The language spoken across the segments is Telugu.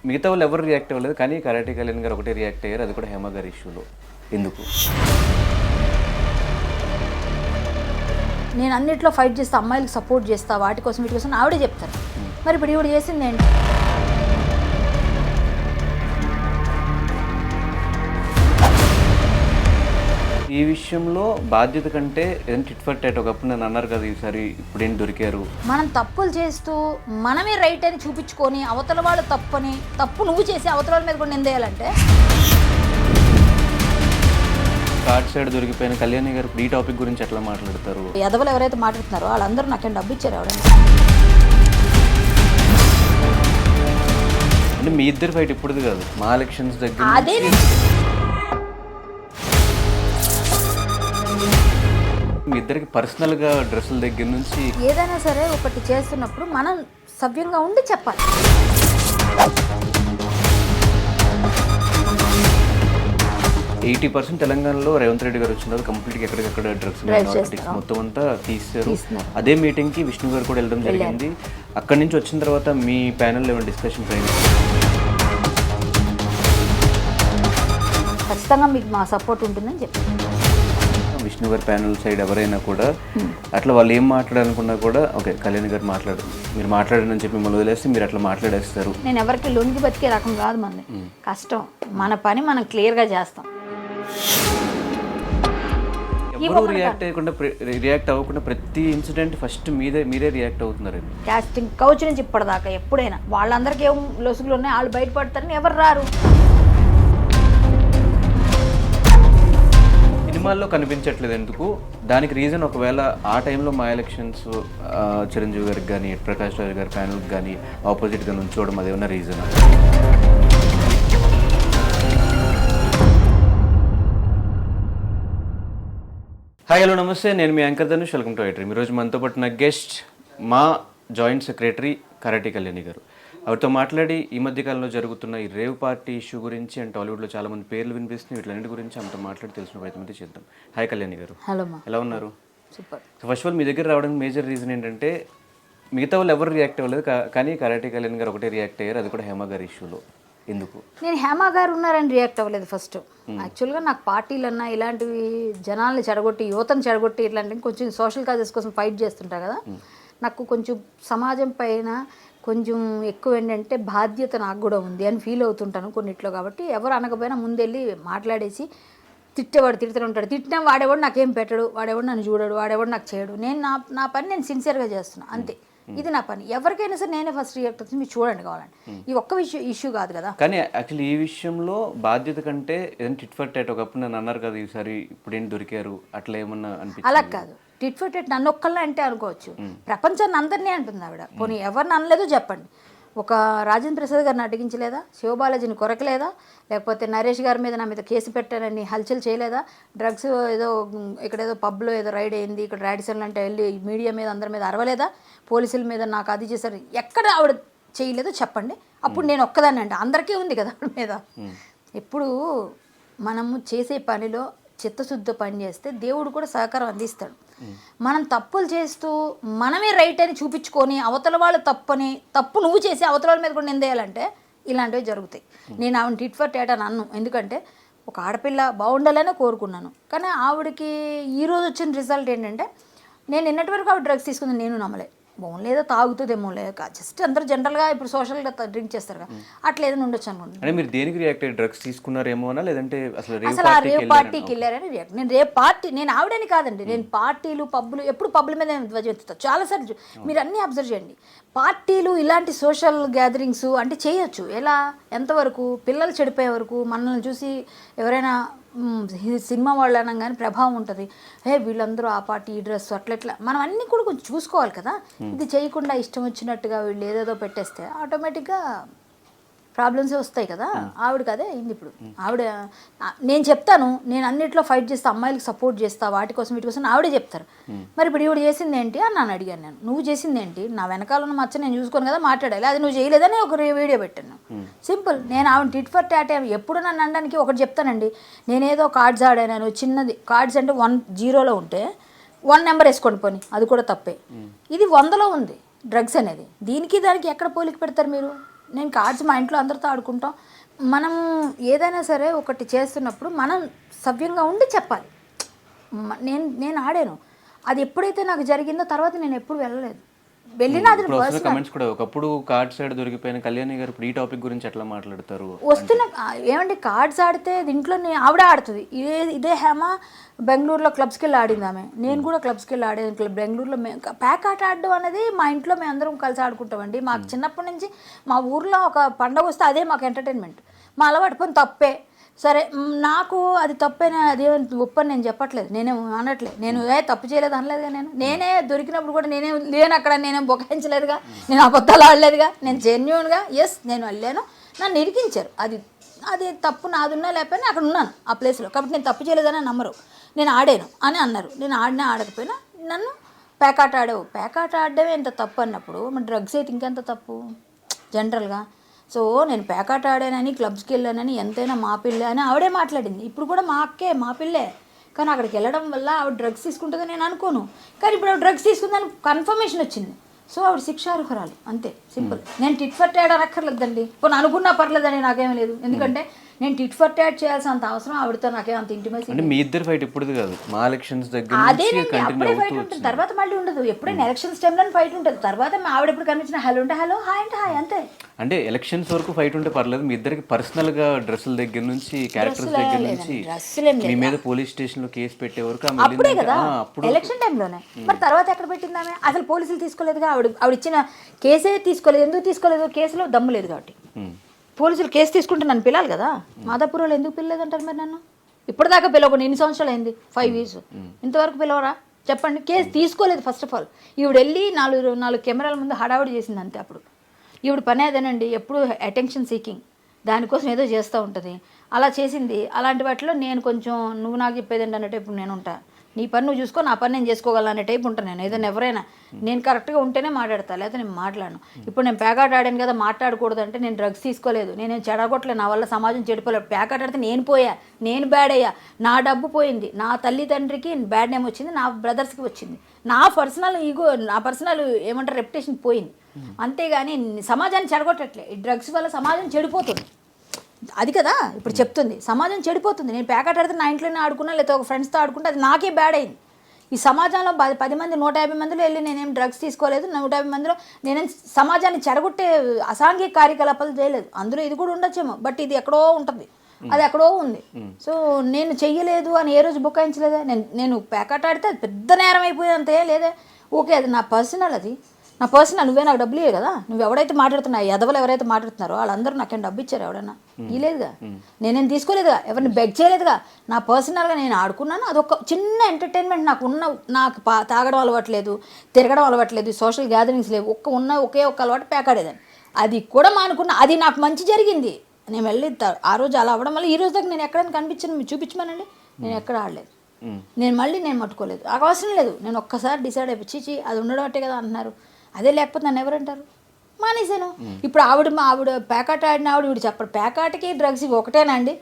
మిగతా వాళ్ళు ఎవరు రియాక్ట్ అవ్వలేదు, కానీ కరాటే కళ్యాణ్ గారు ఒకటే రియాక్ట్ అయ్యారు, అది కూడా హేమ గారి ఇష్యూలో. ఎందుకు? నేను అన్నిట్లో ఫైట్ చేస్తా, అమ్మాయిలకు సపోర్ట్ చేస్తా, వాటి కోసం వీటి కోసం ఆవిడే చెప్తారు. మరి ఇప్పుడు ఈవిడ చేసింది ఏంటి? ఈ విషయంలో బాధ్యత కంటే ఏదైనా టిట్ ఫర్ టాట్ ఒకప్పుడు నన్ను అన్నారు కదా, ఈసారి ఇప్పుడు ఏం దొరికారు. మనం తప్పులు చేస్తూ మనమే రైట్ అని చూపించుకొని అవతల వాళ్ళు తప్పని, తప్పు నువ్వు చేసి అవతల వాళ్ళ మీద కూడా నిందేయాలంటే. కార్డ్ సైడ్ దొరికిపోయిన కళ్యాణి గారు ఈ టాపిక్ గురించి ఎట్లా మాట్లాడతారు? ఎదవలు ఎవరైతే మాట్లాడుతున్నారో వాళ్ళందరూ నాకేం డబ్బు ఇచ్చారు ఎవరైనా? అంటే మీ ఇద్దరు ఫైట్ ఇప్పుడుది కాదు, మా ఎలక్షన్స్ దగ్గర అదే మీ ఇద్దరికి పర్సనల్గా డ్రెస్సుల దగ్గర నుంచి ఏదైనా సరే ఒకటి చేస్తున్నప్పుడు మనం సవ్యంగా ఉండి చెప్పాలి. 80% తెలంగాణలో రేవంత్ రెడ్డి గారు వచ్చిన కంప్లీట్గా ఎక్కడికక్కడ డ్రగ్స్ మొత్తం అంతా తీస్తారు. అదే మీటింగ్కి విష్ణు గారు కూడా వెళ్ళడం జరిగింది. అక్కడి నుంచి వచ్చిన తర్వాత మీ ప్యానెల్లో ఏమైనా డిస్కషన్స్ అయింది? ఖచ్చితంగా మీకు మా సపోర్ట్ ఉంటుందని చెప్పి విష్ణు గారి ప్యానెల్ సైడ్ ఎవరైనా కూడా అట్లా వాళ్ళు ఏం మాట్లాడాలనుకున్నా కూడా ఓకే కళ్యాణ్ గారు మీరు మాట్లాడని చెప్పి మిమ్మల్ని వదిలేస్తే మీరు అట్లా మాట్లాడేస్తారు. నేను ఎవరికి లొంగి బతికే రకం కాదు, మంది కష్టం, మన పని మనం క్లియర్గా చేస్తాం. ఎవరు రియాక్ట్ అవ్వకుండా ప్రతి ఇన్సిడెంట్ ఫస్ట్ మీరే రియాక్ట్ అవుతున్నారు. కాస్టింగ్ కౌచ్ నుంచి ఇప్పటిదాకా ఎప్పుడైనా వాళ్ళందరికీ ఏం లొసుగులు ఉన్నాయి, వాళ్ళు బయటపడతారని ఎవరు రారు. సినిమాల్లో కనిపించట్లేదు ఎందుకు? దానికి రీజన్ ఒకవేళ ఆ టైంలో మా ఎలక్షన్స్ చిరంజీవి గారికి కానీ ప్రకాష్ రాజ్ గారి ప్యానల్కి కానీ ఆపోజిట్గా నుంచోవడం అదేమన్నా రీజన్? హాయ్ హలో నమస్తే, నేను మీ anchor Dhanush, welcome to iDream. ఈరోజు మనతో పాటు నా గెస్ట్ మా జాయింట్ సెక్రటరీ కరాటే కళ్యాణి గారు. ఆవిడతో మాట్లాడి ఈ మధ్యకాలంలో జరుగుతున్న ఈ రేవ్ పార్టీ ఇష్యూ గురించి అండ్ టాలీవుడ్లో చాలా మంది పేర్లు వినిపిస్తున్నాయి, వీటిలన్నిటి గురించి ఆమెతో మాట్లాడి తెలిసిన ప్రయత్నం అయితే చేద్దాం. హాయ్ కళ్యాణి గారు. హలో, ఎలా ఉన్నారు? సూపర్. ఫస్ట్ ఆఫ్ ఆల్ మీ దగ్గర రావడానికి మేజర్ రీజన్ ఏంటంటే మిగతా వాళ్ళు ఎవరు రియాక్ట్ అవ్వలేదు, కానీ కరాటే కళ్యాణ్ గారు ఒకటే రియాక్ట్ అయ్యారు, అది కూడా హేమ గారి ఇష్యూలో. ఎందుకు? నేను హేమ గారు ఉన్నారని రియాక్ట్ అవ్వలేదు. ఫస్ట్ యాక్చువల్గా నాకు పార్టీలన్నా ఇలాంటివి జనాల్ని చెడగొట్టి యువతను చెడగొట్టి ఇట్లాంటివి కొంచెం సోషల్ కాజెస్ కోసం ఫైట్ చేస్తుంటా కదా, నాకు కొంచెం సమాజం పైన కొంచెం ఎక్కువ ఏంటంటే బాధ్యత నాకు కూడా ఉంది అని ఫీల్ అవుతుంటాను కొన్నిట్లో. కాబట్టి ఎవరు అనకపోయినా ముందెళ్ళి మాట్లాడేసి తిట్టేవాడు తిడుతూనే ఉంటాడు. తిట్టినా వాడేవాడు నాకేం పెట్టడు, వాడేవాడు నన్ను చూడడు, వాడేవాడు నాకు చేయడు. నేను నా పని నేను సిన్సియర్గా చేస్తున్నాను అంతే, ఇది నా పని. ఎవరికైనా సరే నేనే ఫస్ట్ రియాక్ట్ అవుతుంది, మీరు చూడండి కావాలండి. ఈ ఒక్క ఇష్యూ కాదు కదా. కానీ యాక్చువల్లీ ఈ విషయంలో బాధ్యత కంటే ఏదైనా టిట్ ఫర్ టాట్ ఒకప్పుడు నన్ను అన్నారు కదా, ఈసారి ఇప్పుడు ఏం దొరికారు, అట్లా ఏమన్నా అనిపించింది? అలా కాదు, టిట్ ఫర్ టాట్ నన్ను ఒక్కళ్ళే అంటే అనుకోవచ్చు, ప్రపంచాన్ని అందరినీ అంటుంది ఆవిడ. పోనీ ఎవరిని అనలేదో చెప్పండి. ఒక రాజేంద్ర ప్రసాద్ గారిని అడిగించలేదా, శివబాలాజీని కొరకలేదా, లేకపోతే నరేష్ గారి మీద నా మీద కేసు పెట్టారని హల్చల్ చేయలేదా, డ్రగ్స్ ఏదో ఇక్కడేదో పబ్లో ఏదో రైడ్ అయింది, ఇక్కడ రాడిసన్లు అంటే వెళ్ళి మీడియా మీద అందరి మీద అరవలేదా, పోలీసుల మీద నాకు అది చేశారు, ఎక్కడ ఆవిడ చేయలేదో చెప్పండి. అప్పుడు నేను ఒక్కదాన్ని అంటే అందరికీ ఉంది కదా ఆవిడ మీద. ఎప్పుడు మనము చేసే పనిలో చిత్తశుద్ధి పని చేస్తే దేవుడు కూడా సహకారం అందిస్తాడు. మనం తప్పులు చేస్తూ మనమే రైట్ అని చూపించుకొని అవతల వాళ్ళు తప్పని, తప్పు నువ్వు చేసి అవతల వాళ్ళ మీద కూడా నిందేయాలంటే ఇలాంటివి జరుగుతాయి. నేను ఆవిడ టిట్ ఫర్ టాట్ అని అన్ను, ఎందుకంటే ఒక ఆడపిల్ల బాగుండాలనే కోరుకున్నాను. కానీ ఆవిడకి ఈరోజు వచ్చిన రిజల్ట్ ఏంటంటే, నేను నిన్నటి వరకు ఆవిడ డ్రగ్స్ తీసుకుంది నేను నమ్మలే. బాగుండేదో తాగుతుందేమో లేక జస్ట్ అందరూ జనరల్గా ఇప్పుడు సోషల్గా డ్రింక్ చేస్తారు కదా, అట్లా ఏదైనా ఉండొచ్చు అనుకోండి. అంటే మీరు దేనికి రియాక్ట్ అయ్యి డ్రగ్స్ తీసుకున్నారేమో అనా, లేదంటే అసలు ఆ రేవ్ పార్టీకి వెళ్ళారని రియాక్ట్. నేను రేవ్ పార్టీ, నేను ఆవిడని కాదండి, నేను పార్టీలు పబ్బులు ఎప్పుడు పబ్బుల మీద ధ్వజెత్తుతాను చాలాసార్లు. మీరు అన్నీ అబ్జర్వ్ చేయండి. పార్టీలు ఇలాంటి సోషల్ గ్యాదరింగ్స్ అంటే చేయొచ్చు, ఎలా ఎంతవరకు పిల్లలు చెడిపోయే వరకు. మనల్ని చూసి ఎవరైనా సినిమా వాళ్ళు అనగానే ప్రభావం ఉంటుంది, వీళ్ళందరూ ఆ పార్టీ ఈ డ్రెస్ అట్లా మనం అన్నీ కూడా కొంచెం చూసుకోవాలి కదా. ఇది చేయకుండా ఇష్టం వచ్చినట్టుగా వీళ్ళు ఏదేదో పెట్టేస్తే ఆటోమేటిక్గా ప్రాబ్లమ్సే వస్తాయి కదా. ఆవిడకి అదే అయింది. ఇప్పుడు ఆవిడ, నేను చెప్తాను, నేను అన్నిట్లో ఫైట్ చేస్తా, అమ్మాయిలకు సపోర్ట్ చేస్తా, వాటి కోసం వీటి కోసం ఆవిడే చెప్తారు. మరి ఇప్పుడు ఈవిడ చేసింది ఏంటి అని నన్ను అడిగాను. నేను నువ్వు చేసింది ఏంటి, నా వెనకాల ఉన్న మచ్చ నేను చూసుకోను కదా మాట్లాడాలి, అది నువ్వు చేయలేదని ఒక వీడియో పెట్టాను. సింపుల్. నేను ఆవిడ టిట్ ఫర్ టాట్ ఎప్పుడు నన్ను అనడానికి ఒకటి చెప్తానండి, నేనేదో కార్డ్స్ ఆడాను చిన్నది, కార్డ్స్ అంటే 1 0లో ఉంటే 1 నెంబర్ వేసుకోండి పోనీ, అది కూడా తప్పే. ఇది 100లో ఉంది, డ్రగ్స్ అనేది. దీనికి దానికి ఎక్కడ పోలిక పెడతారు మీరు? నేను కార్డ్స్ మా ఇంట్లో అందరితో ఆడుకుంటాం. మనం ఏదైనా సరే ఒకటి చేస్తున్నప్పుడు మనం సవ్యంగా ఉండి చెప్పాలి. నేను ఆడాను, అది ఎప్పుడైతే నాకు జరిగిందో తర్వాత నేను ఎప్పుడు వెళ్ళలేదు. వెళ్ళినా అది కమెంట్స్ కూడా ఒకప్పుడు కార్డ్ సైడ్ దొరికిపోయిన కళ్యాణి గారు ఇప్పుడు ఈ టాపిక్ గురించి ఎట్లా మాట్లాడతారు? వస్తున్న ఏమండి, కార్డ్స్ ఆడితే ఇంట్లో ఆవిడ ఆడుతుంది. ఇదే హేమ బెంగళూరులో క్లబ్స్కి వెళ్ళి ఆడింది ఆమె. నేను కూడా క్లబ్స్కి వెళ్ళి ఆడేది. బెంగళూరులో ప్యాక్ ఆట ఆడడం అనేది మా ఇంట్లో మేము అందరం కలిసి ఆడుకుంటామండి. మాకు చిన్నప్పటి నుంచి మా ఊర్లో ఒక పండగ వస్తే అదే మాకు ఎంటర్టైన్మెంట్. మా అలవాటు పని తప్పే సరే, నాకు అది తప్పైనా అదే ఒప్పని నేను చెప్పట్లేదు, నేనేం అనట్లేదు. నేను తప్పు చేయలేదు అనలేదుగా. నేనే దొరికినప్పుడు కూడా నేనే లేను అక్కడ, నేనేం బొకాయించలేదుగా, నేను అబద్ధాలు ఆడలేదుగా. నేను జెన్యూన్గా నేను వెళ్ళాను, నన్ను ఇరికించారు. అది తప్పు నాదున్నా లేకపోయినా అక్కడ ఉన్నాను ఆ ప్లేస్లో, కాబట్టి నేను తప్పు చేయలేదని నమ్మరు. నేను ఆడాను అని అన్నారు. నేను ఆడినా ఆడకపోయినా నన్ను ప్యాకాట ఆడావు, ప్యాకాట ఆడడమే ఎంత తప్పు అన్నప్పుడు మరి డ్రగ్స్ అయితే ఇంకెంత తప్పు జనరల్గా. సో నేను ప్యాకాట ఆడానని క్లబ్స్కి వెళ్ళానని ఎంతైనా మా పిల్లే అని ఆవిడే మాట్లాడింది. ఇప్పుడు కూడా మా అక్కే మా పిల్లే, కానీ అక్కడికి వెళ్ళడం వల్ల ఆవిడ డ్రగ్స్ తీసుకుంటుందని నేను అనుకోను. కానీ ఇప్పుడు ఆవిడ డ్రగ్స్ తీసుకుందని కన్ఫర్మేషన్ వచ్చింది. సో ఆవిడ శిక్షార్హురాలు, అంతే సింపుల్. నేను టిట్ ఫర్ ట్యాడ్ అనక్కర్లేదండి, ఇప్పుడు అనుకున్నా పర్లేదని నాకేం లేదు. ఎందుకంటే నేను టిట్ ఫర్ ట్యాడ్ చేయాల్సినంత అవసరం ఆవిడతో నాకేం అంత ఇంటిమేసి. అంటే మీ ఇద్దరు ఫైట్ ఇప్పుడు కాదు, మా ఎలక్షన్స్ దగ్గర అదేనండి, అప్పుడే ఫైట్ ఉంటుంది, తర్వాత మళ్ళీ ఉండదు. ఎప్పుడైనా ఎలక్షన్స్ టైంలో ఫైట్ ఉంటుంది, తర్వాత ఆవిడ ఎప్పుడు కనిపించిన హలో అంటే హలో, హాయ్ అంటే హాయ్, అంతే. అంటే ఎలక్షన్స్ వరకు ఫైట్ ఉంటే పర్లేదు, మీ ఇద్దరికి పర్సనల్ గా డ్రెస్సుల దగ్గర నుంచి క్యారెక్టర్స్ దగ్గర నుంచి మీ మీద పోలీస్ స్టేషన్ లో కేసు పెట్టే వరకు అప్పుడే కదా, ఎలక్షన్ టైంలోనే. మరి తర్వాత ఎక్కడ పెట్టిందామే? అసలు పోలీసులు తీసుకోలేదుగా, ఆవిడ ఇచ్చిన కేసే తీసుకోలేదు. ఎందుకు తీసుకోలేదు? కేసులో దమ్ము లేదు కాబట్టి. పోలీసులు కేసు తీసుకుంటే నన్ను పిలాలి కదా. మాదాపూర్ వాళ్ళు ఎందుకు పిల్లలేదంటారు మరి నన్ను? ఇప్పటిదాకా పిలవకుండా ఎన్ని సంవత్సరాలు అయింది? 5 years. ఇంతవరకు పిలవరా చెప్పండి? కేసు తీసుకోలేదు ఫస్ట్ ఆఫ్ ఆల్. ఈవిడ వెళ్ళి 4 కెమెరాల ముందు హడావుడి చేసింది అంతే. అప్పుడు ఈవిడ పని అదేనండి, ఎప్పుడు అటెన్షన్ సీకింగ్, దానికోసం ఏదో చేస్తూ ఉంటుంది. అలా చేసింది. అలాంటి వాటిలో నేను కొంచెం నువ్వు నాకు చెప్పేదండి అనే టైపు నేను ఉంటా. నీ పని నువ్వు చూసుకో, నా పని నేను చేసుకోగలను అనే టైపు ఉంటాను నేను. ఏదైనా ఎవరైనా నేను కరెక్ట్గా ఉంటేనే మాట్లాడతా, లేకపోతే నేను మాట్లాడను. ఇప్పుడు నేను ప్యాకాట్ ఆడాను కదా, మాట్లాడకూడదు అంటే నేను డ్రగ్స్ తీసుకోలేదు, నేనేం చెడగొట్టలేదు, నా వల్ల సమాజం చెడిపోలేదు. ప్యాకాట్ ఆడితే నేను పోయా, నేను బ్యాడ్ అయ్యా, నా డబ్బు పోయింది, నా తల్లిదండ్రికి బ్యాడ్ నేమ్ వచ్చింది, నా బ్రదర్స్కి వచ్చింది, నా పర్సనల్ ఈగో, నా పర్సనల్ ఏమంటారు రెప్యుటేషన్ పోయింది. అంతేగాని సమాజాన్ని చెడగొట్టట్లే. ఈ డ్రగ్స్ వల్ల సమాజం చెడిపోతుంది, అది కదా ఇప్పుడు చెప్తుంది. సమాజం చెడిపోతుంది. నేను ప్యాకెట్ ఆడితే నా ఇంట్లోనే ఆడుకున్నా, లేకపోతే ఒక ఫ్రెండ్స్తో ఆడుకుంటే అది నాకే బ్యాడ్ అయింది. ఈ సమాజంలో 10 మంది 150 మందిలో వెళ్ళి నేనేం డ్రగ్స్ తీసుకోలేదు, 150 మందిలో నేనేం సమాజాన్ని చెడగొట్టే అసాంఘిక కార్యకలాపాలు చేయలేదు. అందులో ఇది కూడా ఉండొచ్చేమో, బట్ ఇది ఎక్కడో ఉంటుంది, అది ఎక్కడో ఉంది. సో నేను చెయ్యలేదు అని ఏ రోజు బుకాయించలేదా? నేను ప్యాకెట్ ఆడితే అది పెద్ద నేరం అయిపోయింది అంతే లేదే. ఓకే, అది నా పర్సనల్, అది నా పర్సనల్. నువ్వే నాకు డబ్బులు ఇవ్వవు కదా. నువ్వు ఎవడైతే మాట్లాడుతున్నావు, ఎదవలు ఎవరైతే మాట్లాడుతున్నారో వాళ్ళందరూ నాకేం డబ్బు ఇచ్చారు? ఎవడన్నా ఇవ్వలేదుగా, నేనేం తీసుకోలేదుగా, ఎవరిని బెగ్ చేయలేదుగా. నా పర్సనల్గా నేను ఆడుకున్నాను. అదొక చిన్న ఎంటర్టైన్మెంట్. నాకు తాగడం అలవాట్లేదు, తిరగడం అలవాట్లేదు, సోషల్ గ్యాదరింగ్స్ లేవు. ఒకే ఒక్క అలవాటు ప్యాకాడేదాన్ని. అది కూడా మానుకున్నా. అది నాకు మంచి జరిగింది. నేను వెళ్ళి ఆ రోజు అలా అవ్వడం వల్ల ఈ రోజు దాకా నేను ఎక్కడైనా కనిపించాను, మీరు చూపించమనండి, నేను ఎక్కడ ఆడలేదు. నేను మట్టుకోలేదు, నాకు అవసరం లేదు. నేను ఒక్కసారి డిసైడ్ అయిపోయి చీచి అది ఉండడం అట్టే కదా అంటున్నారు, అదే లేకపోతే నన్ను ఎవరంటారు? మానేశాను. ఇప్పుడు ఆవిడ ప్యాకాట్ ఆడిన ఆవిడ చెప్పడు ప్యాకాట్కి డ్రగ్స్ ఒకటేనా అండి?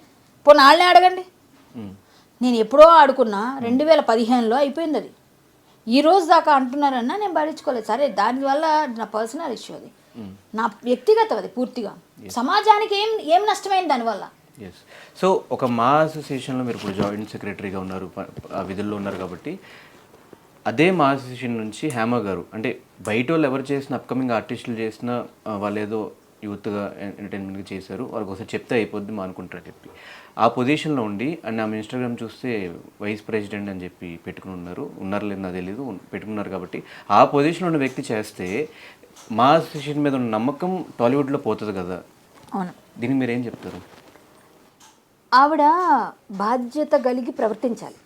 పోనీ వాళ్ళనే అడగండి. నేను ఎప్పుడో ఆడుకున్నా, 2015లో అయిపోయింది అది. ఈ రోజు దాకా అంటున్నారన్నా నేను భరించుకోలేదు. సరే, దానివల్ల నా పర్సనల్ ఇష్యూ, అది నా వ్యక్తిగతం, అది పూర్తిగా. సమాజానికి ఏం నష్టమైంది దానివల్ల? సో ఒక మా అసోసియేషన్లో మీరు ఇప్పుడు జాయింట్ సెక్రటరీగా ఉన్నారు, విధుల్లో ఉన్నారు కాబట్టి అదే మా అసోసియేషన్ నుంచి హేమ గారు, అంటే బయట వాళ్ళు ఎవరు చేసిన అప్కమింగ్ ఆర్టిస్టులు చేసిన వాళ్ళు ఏదో యూత్గా ఎంటర్టైన్మెంట్గా చేశారు, వాళ్ళకి ఒకసారి చెప్తే అయిపోద్ది మా అనుకుంటారని చెప్పి ఆ పొజిషన్లో ఉండి, అండ్ ఆమె ఇన్స్టాగ్రామ్ చూస్తే వైస్ ప్రెసిడెంట్ అని చెప్పి పెట్టుకుని ఉన్నారు లేదు నాకు తెలీదు, పెట్టుకున్నారు. కాబట్టి ఆ పొజిషన్లో ఉన్న వ్యక్తి చేస్తే మా అసోసియేషన్ మీద ఉన్న నమ్మకం టాలీవుడ్లో పోతుంది కదా. అవును, దీనికి మీరు ఏం చెప్తారు? ఆవిడ బాధ్యత కలిగి ప్రవర్తించాలి.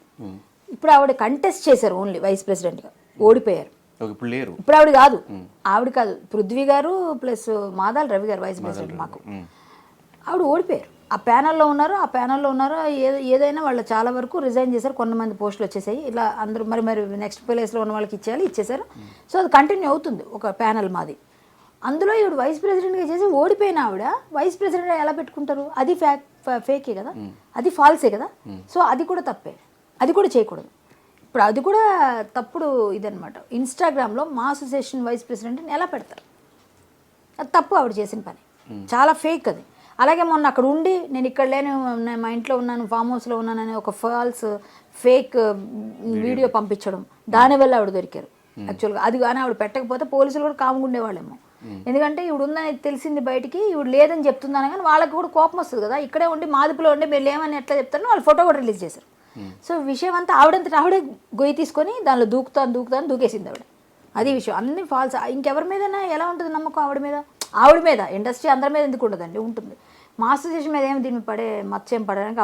ఇప్పుడు ఆవిడ కంటెస్ట్ చేశారు, ఓన్లీ వైస్ ప్రెసిడెంట్గా ఓడిపోయారు. ఇప్పుడు లేరు. ఇప్పుడు ఆవిడ కాదు పృథ్వీ గారు ప్లస్ మాదాల రవి గారు వైస్ ప్రెసిడెంట్. మాకు ఆవిడ ఓడిపోయారు. ఆ ప్యానల్లో ఉన్నారు. ఏదైనా వాళ్ళు చాలా వరకు రిజైన్ చేశారు. కొంతమంది పోస్టులు వచ్చేసాయి. ఇలా అందరూ మరి నెక్స్ట్ ప్లేస్లో ఉన్న వాళ్ళకి ఇచ్చేశారు. సో అది కంటిన్యూ అవుతుంది ఒక ప్యానల్ మాది. అందులో ఈవిడ వైస్ ప్రెసిడెంట్గా చేసి ఓడిపోయిన ఆవిడ వైస్ ప్రెసిడెంట్ ఎలా పెట్టుకుంటారు? అది ఫేకే కదా, అది ఫాల్సే కదా. సో అది కూడా తప్పే, అది కూడా చేయకూడదు. ఇప్పుడు అది కూడా తప్పుడు ఇదనమాట. ఇన్స్టాగ్రామ్లో మా అసోసియేషన్ వైస్ ప్రెసిడెంట్ని ఎలా పెడతారు? అది తప్పు, ఆవిడ చేసిన పని చాలా ఫేక్ అది. అలాగే మొన్న అక్కడ ఉండి నేను ఇక్కడ లేను, నేను మా ఇంట్లో ఉన్నాను, ఫామ్ హౌస్లో ఉన్నానని ఒక ఫాల్స్ ఫేక్ వీడియో పంపించడం, దానివల్ల ఆవిడ దొరికారు యాక్చువల్గా. అది కానీ ఆవిడ పెట్టకపోతే పోలీసులు కూడా కాముగా ఉండేవాళ్ళేమో. ఎందుకంటే ఇవిడ ఉందని తెలిసింది బయటికి, ఇవిడ లేదని చెప్తున్నాను కానీ వాళ్ళకి కూడా కోపం వస్తుంది కదా. ఇక్కడే ఉండి మాదిపులో ఉండి మీరు లేమని ఎట్లా చెప్తారో వాళ్ళు ఫోటో కూడా రిలీజ్ చేశారు. సో విషయం అంతా ఆవిడంతటా ఆవిడే గొయ్యి తీసుకొని దానిలో దూకుతాను దూకేసింది ఆవిడ. అది విషయం. అన్ని ఫాల్స్. ఇంకెవరి మీదైనా ఎలా ఉంటుంది నమ్మకం? ఆవిడ మీద ఇండస్ట్రీ అందరి మీద ఎందుకు ఉండదండి? ఉంటుంది. మా అసోసియేషన్ మీద ఏమి దీన్ని పడే మత్స్యం పడడానికి